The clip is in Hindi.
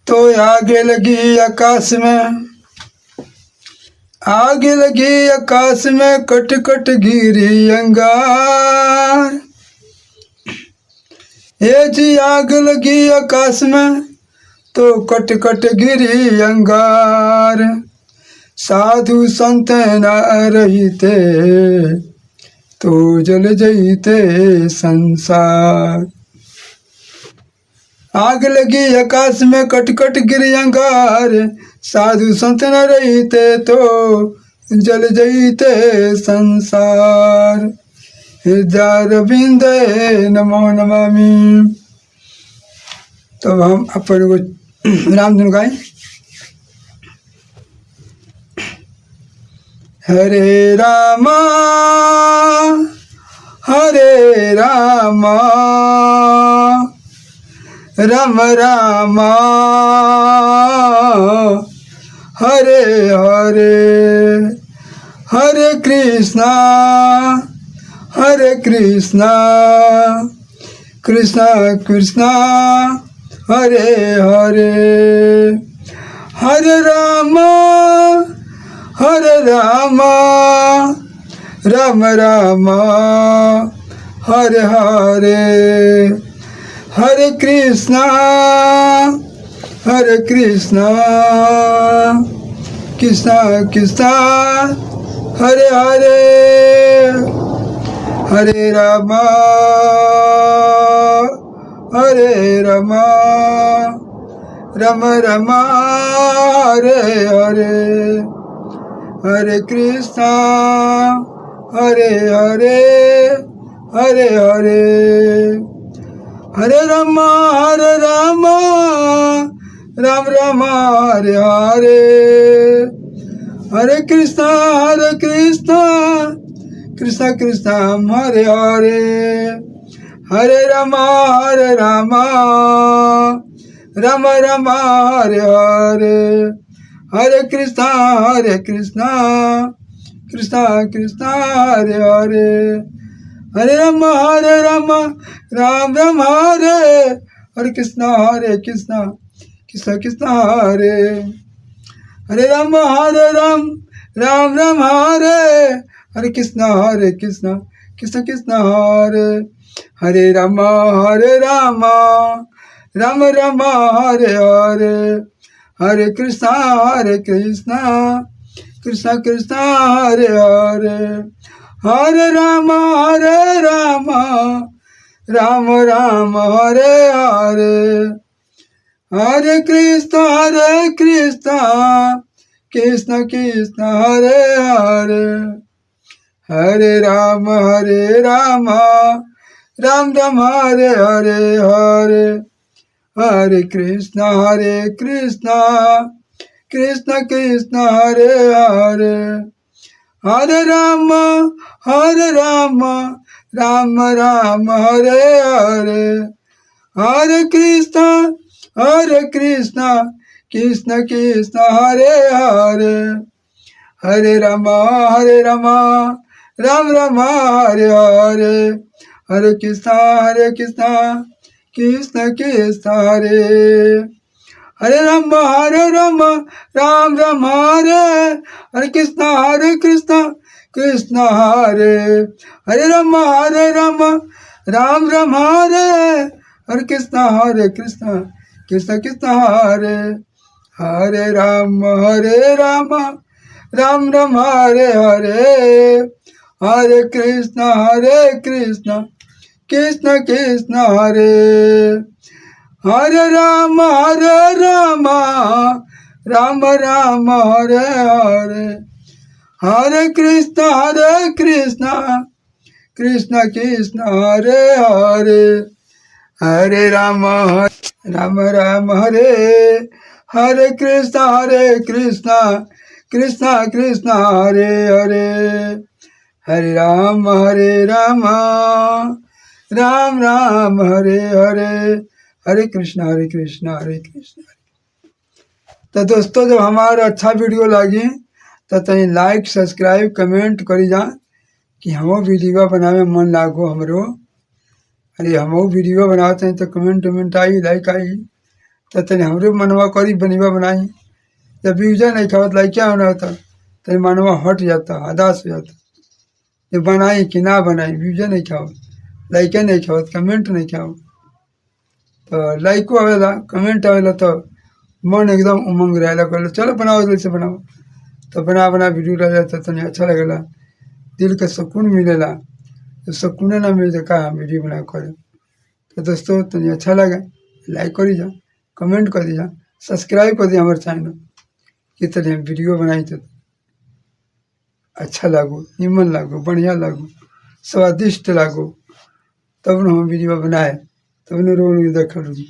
तो आगे लगी आकाश में, आगे लगी आकाश में, कट कट गिरी अंगार। ये जी आग लगी आकाश में, तो कट कट गिरी अंगार। साधु संत न रहते, तो जल जईते संसार। आग लगी आकाश में, कट कट गिरी अंगार। साधु संत न रहते, तो जल जईते संसार। हृदयारविंदे नमो नमामि। तो हम अपन को राम धुन गाएं। हरे रामा हरे रामा, राम रामा हरे हरे, हरे कृष्णा कृष्णा कृष्णा हरे हरे। हरे रामा राम रामा हरे हरे। हरे कृष्णा कृष्णा कृष्णा हरे हरे। हरे रामा राम रामा हरे हरे। हरे कृष्णा हरे हरे, हरे हरे। हरे रामा राम राम हरे हरे। हरे कृष्णा कृष्णा कृष्णा हरे हरे। हरे रामा राम राम हरे हरे। हरे कृष्णा कृष्णा कृष्णा हरे हरे। हरे राम राम राम हरे। हरे कृष्णा कृष्णा कृष्णा हरे। हरे राम राम हरे। हरे कृष्णा कृष्णा कृष्णा हरे। हरे राम राम राम हरे हरे। हरे कृष्णा कृष्णा कृष्णा हरे हरे। हरे राम राम हरे हरे। हरे कृष्णा कृष्णा कृष्णा हरे हरे। हरे राम राम हरे हरे हरे। हरे कृष्णा कृष्णा कृष्णा हरे हरे। हरे राम राम हरे हरे। हरे कृष्णा कृष्णा हरे हरे। हरे राम राम हरे हरे। हरे कृष्णा कृष्णा हरे। हरे राम राम हरे। हरे कृष्णा कृष्णा हरे। हरे राम राम हरे। हरे कृष्णा कृष्णा हरे। हरे राम राम हरे हरे। हरे कृष्णा कृष्णा हरे। हरे राम राम हरे हरे। हरे कृष्णा कृष्णा हरे हरे। हरे राम हरे। हरे कृष्णा कृष्णा हरे हरे। हरे राम राम हरे हरे। हरे कृष्णा हरे कृष्णा। तो दोस्तों जब हमारा अच्छा वीडियो लगी तो तनी लाइक सब्सक्राइब कमेंट करी जा कि हमो वीडियो बनावे मन लागो हमरो। अरे हमो वीडियो बनाते हैं तो कमेंट आई लाइक आई। तो तनी हमरे मनवा करी बनिवा बनाई। जब व्यूजा नहीं खावत लाइक क्या होना होता, तनी मनवा हट जाता, हदास हो जाता। ये बनाई कि ना बनाई, व्यूजा नहीं खावत, लाइका नहीं खावत, कमेंट नहीं खावत। तो लाइको आवेला, कमेंट आवेला तो मन एकदम उमंग रहेला, कहले चलो बनाओ जल्दी से बनाओ। तो बना बना वीडियो डाल जाता, तनी अच्छा लगेला, दिल के सुकून मिलेला। तो सुकून ना मिले तो का वीडियो बना करे। तो दोस्तों तनी अच्छा लगे लाइक करी जा, कमेंट कर दीजा, सब्सक्राइब कर दिया हमारे चैनल। ये तनी हम वीडियो बनाई तो अच्छा लागो, निमन लागो, बढ़िया लागो, स्वादिष्ट लागो, तब न हम वीडियो बनाए, तब न रोज देखल।